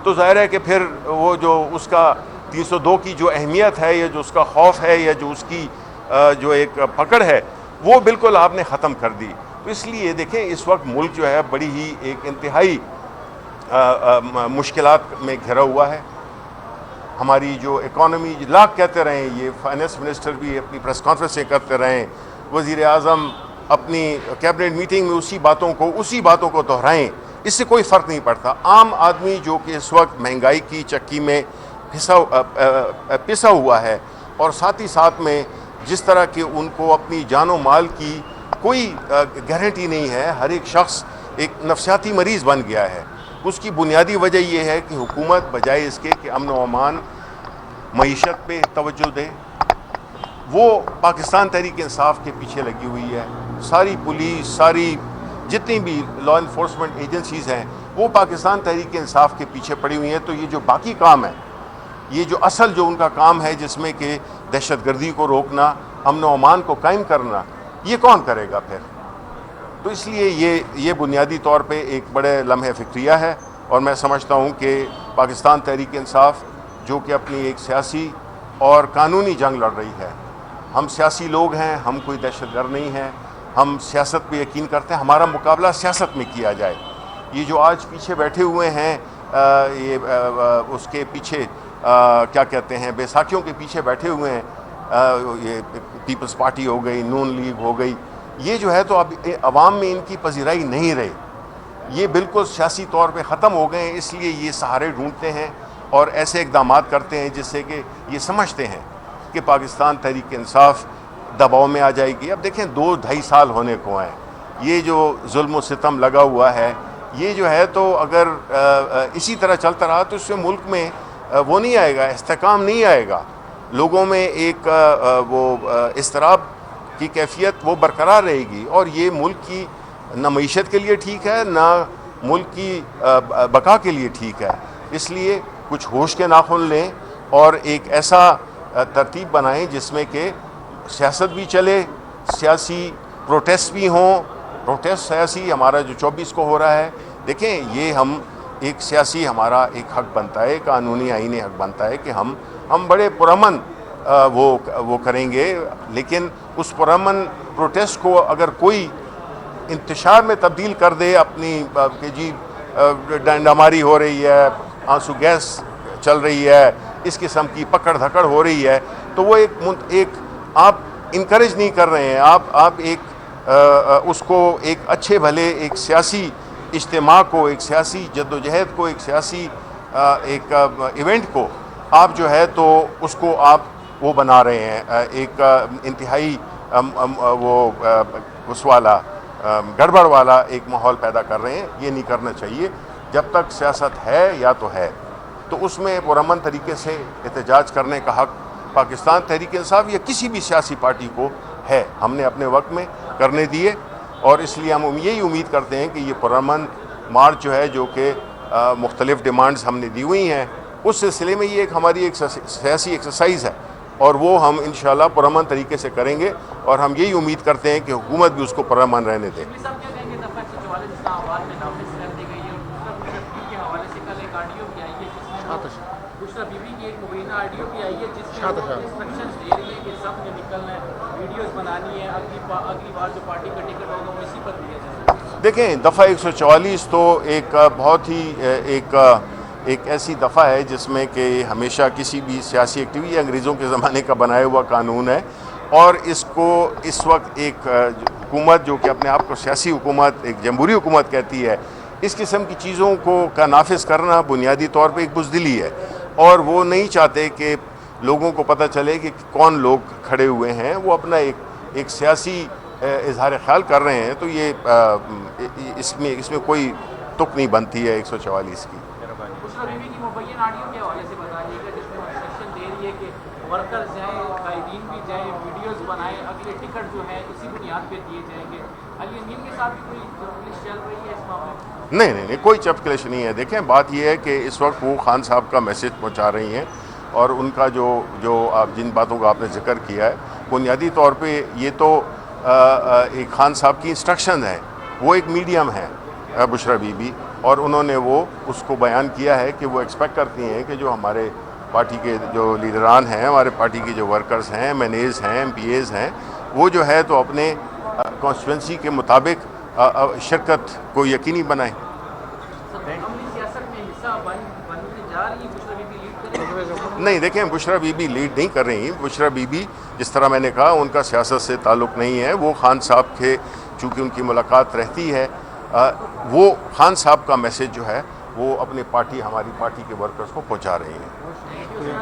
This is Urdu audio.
تو ظاہر ہے کہ پھر وہ جو اس کا 302 کی جو اہمیت ہے یا جو اس کا خوف ہے یا جو اس کی جو ایک پکڑ ہے وہ بالکل آپ نے ختم کر دی. تو اس لیے دیکھیں اس وقت ملک جو ہے بڑی ہی ایک انتہائی مشکلات میں گھرا ہوا ہے. ہماری جو اکانومی لاکھ کہتے رہیں, یہ فائنانس منسٹر بھی اپنی پریس کانفرنسیں کرتے رہیں, وزیر اعظم اپنی کیبنٹ میٹنگ میں اسی باتوں کو دہرائیں, اس سے کوئی فرق نہیں پڑتا. عام آدمی جو کہ اس وقت مہنگائی کی چکی میں پسا ہوا ہے اور ساتھ ہی ساتھ میں جس طرح کہ ان کو اپنی جان و مال کی کوئی گارنٹی نہیں ہے, ہر ایک شخص ایک نفسیاتی مریض بن گیا ہے. اس کی بنیادی وجہ یہ ہے کہ حکومت بجائے اس کے کہ امن و امان معیشت پہ توجہ دے, وہ پاکستان تحریک انصاف کے پیچھے لگی ہوئی ہے. ساری پولیس, ساری جتنی بھی لا انفورسمنٹ ایجنسیز ہیں وہ پاکستان تحریک انصاف کے پیچھے پڑی ہوئی ہیں. تو یہ جو باقی کام ہے, یہ جو اصل جو ان کا کام ہے جس میں کہ دہشت گردی کو روکنا, امن و امان کو قائم کرنا, یہ کون کرے گا پھر؟ تو اس لیے یہ بنیادی طور پہ ایک بڑے لمحہ فکریہ ہے. اور میں سمجھتا ہوں کہ پاکستان تحریک انصاف جو کہ اپنی ایک سیاسی اور قانونی جنگ لڑ رہی ہے, ہم سیاسی لوگ ہیں, ہم کوئی دہشت گرد نہیں ہیں, ہم سیاست پہ یقین کرتے ہیں, ہمارا مقابلہ سیاست میں کیا جائے. یہ جو آج پیچھے بیٹھے ہوئے ہیں, یہ اس کے پیچھے کیا کہتے ہیں, بیساکھیوں کے پیچھے بیٹھے ہوئے ہیں, یہ پیپلز پارٹی ہو گئی, نون لیگ ہو گئی, یہ جو ہے تو اب عوام میں ان کی پذیرائی نہیں رہی, یہ بالکل سیاسی طور پہ ختم ہو گئے ہیں. اس لیے یہ سہارے ڈھونڈتے ہیں اور ایسے اقدامات کرتے ہیں جس سے کہ یہ سمجھتے ہیں کہ پاکستان تحریک انصاف دباؤ میں آ جائے گی. اب دیکھیں 2-2.5 سال ہونے کو ہیں, یہ جو ظلم و ستم لگا ہوا ہے یہ جو ہے تو اگر اسی طرح چلتا رہا تو اس سے ملک میں وہ نہیں آئے گا, استحکام نہیں آئے گا, لوگوں میں ایک وہ اضطراب کی کیفیت وہ برقرار رہے گی, اور یہ ملک کی نہ معیشت کے لیے ٹھیک ہے نہ ملک کی بقا کے لیے ٹھیک ہے. اس لیے کچھ ہوش کے ناخن لیں اور ایک ایسا ترتیب بنائیں جس میں کہ سیاست بھی چلے, سیاسی پروٹیسٹ بھی ہوں. پروٹیسٹ سیاسی ہمارا جو 24 کو ہو رہا ہے, دیکھیں یہ ہم ایک سیاسی ہمارا ایک حق بنتا ہے, قانونی آئینی حق بنتا ہے کہ ہم بڑے پرامن وہ کریں گے, لیکن اس پرامن پروٹیسٹ کو اگر کوئی انتشار میں تبدیل کر دے اپنی کہ جی ڈنڈا ماری ہو رہی ہے, آنسو گیس چل رہی ہے, اس قسم کی پکڑ دھکڑ ہو رہی ہے, تو وہ ایک آپ انکریج نہیں کر رہے ہیں, آپ ایک اس کو ایک اچھے بھلے ایک سیاسی اجتماع کو, ایک سیاسی جدوجہد کو, ایک سیاسی ایک ایونٹ کو آپ جو ہے تو اس کو آپ وہ بنا رہے ہیں, ایک انتہائی اس والا گڑبڑ والا ایک ماحول پیدا کر رہے ہیں. یہ نہیں کرنا چاہیے. جب تک سیاست ہے یا تو ہے تو اس میں پرامن طریقے سے احتجاج کرنے کا حق پاکستان تحریک انصاف یا کسی بھی سیاسی پارٹی کو ہے. ہم نے اپنے وقت میں کرنے دیے, اور اس لیے ہم یہی امید کرتے ہیں کہ یہ پرامن مارچ جو ہے, جو کہ مختلف ڈیمانڈز ہم نے دی ہوئی ہیں, اس سلسلے میں یہ ہماری ایک سیاسی ایکسرسائز ہے, اور وہ ہم انشاءاللہ پرامن طریقے سے کریں گے, اور ہم یہی امید کرتے ہیں کہ حکومت بھی اس کو پرامن رہنے دے. دیکھیں دفعہ 144 تو ایک بہت ہی ایک ایسی دفعہ ہے جس میں کہ ہمیشہ کسی بھی سیاسی ایکٹیویٹی انگریزوں کے زمانے کا بنایا ہوا قانون ہے, اور اس کو اس وقت ایک حکومت جو کہ اپنے آپ کو سیاسی حکومت, ایک جمہوری حکومت کہتی ہے, اس قسم کی چیزوں کا نافذ کرنا بنیادی طور پہ ایک بزدلی ہے, اور وہ نہیں چاہتے کہ لوگوں کو پتہ چلے کہ کون لوگ کھڑے ہوئے ہیں, وہ اپنا ایک سیاسی اظہار خیال کر رہے ہیں. تو یہ اس میں کوئی تک نہیں بنتی ہے 144 کی. نہیں کوئی چپکلش نہیں ہے. دیکھیں بات یہ ہے کہ اس وقت وہ خان صاحب کا میسج پہنچا رہی ہیں, اور ان کا جو آپ جن باتوں کا آپ نے ذکر کیا ہے, بنیادی طور پہ یہ تو ایک خان صاحب کی انسٹرکشن ہے, وہ ایک میڈیم ہے بشرا بی بی, اور انہوں نے وہ اس کو بیان کیا ہے کہ وہ ایکسپیکٹ کرتی ہیں کہ جو ہمارے پارٹی کے جو لیڈران ہیں، ہمارے پارٹی کے جو ورکرز ہیں، ایم این ایز ہیں، ایم پی ایز ہیں، وہ جو ہے تو اپنے کانسٹیٹوئنسی کے مطابق شرکت کو یقینی بنائیں۔ نہیں، دیکھیں، بشریٰ بی بی لیڈ نہیں کر رہی۔ بشریٰ بی بی، جس طرح میں نے کہا، ان کا سیاست سے تعلق نہیں ہے۔ وہ خان صاحب کے چونکہ ان کی ملاقات رہتی ہے، وہ خان صاحب کا میسج جو ہے وہ اپنی پارٹی، ہماری پارٹی کے ورکرز کو پہنچا رہی ہیں۔